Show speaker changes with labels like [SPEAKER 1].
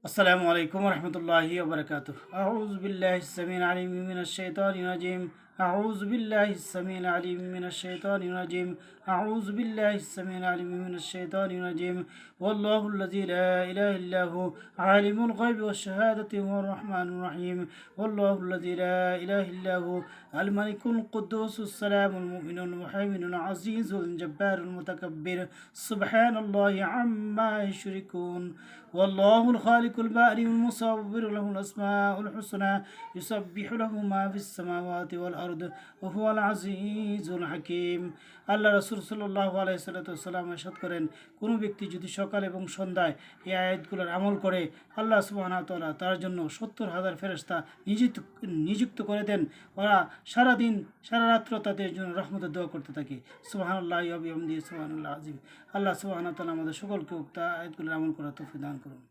[SPEAKER 1] السلام عليكم ورحمة الله وبركاته. أعوذ بالله السميع العليم من الشيطان الرجيم. أعوذ بالله السميع العليم من الشيطان الرجيم. أعوذ بالله السميع العليم من الشيطان الرجيم. والله الذي لا إله إلا هو عالم الغيب والشهادة هو الرحمن الرحيم. والله الذي لا إله إلا هو الملك القدوس السلام المؤمن المهيمن العزيز الجبار المتكبر سبحان الله عما يشركون. والله الخالق البارئ المصور له الأسماء الحسنى يسبح له ما في السماوات والأرض وهو العزيز الحكيم. আল্লাহ রাসূল সাল্লাল্লাহু আলাইহি সাল্লাম ইরশাদ করেন, কোনো ব্যক্তি যদি সকাল এবং সন্ধ্যায় এই আয়াতগুলোর আমল করে আল্লাহ সুবহানাহু ওয়া তাআলা তার জন্য ৭০,০০০ ফেরেশতা নিযুক্ত করে দেন। ওরা সারাদিন সারা রাত্র তাদের জন্য রহমতের দোয়া করতে থাকে। সুবহানাল্লাহি ওয়া বিহামদিহি সুবহানাল্লাহ আযীম। আল্লাহ সুবহানাহু ওয়া তাআলা আমাদের সকলকে উক্ত আয়াতগুলোর আমল করার তৌফিক দান করুন।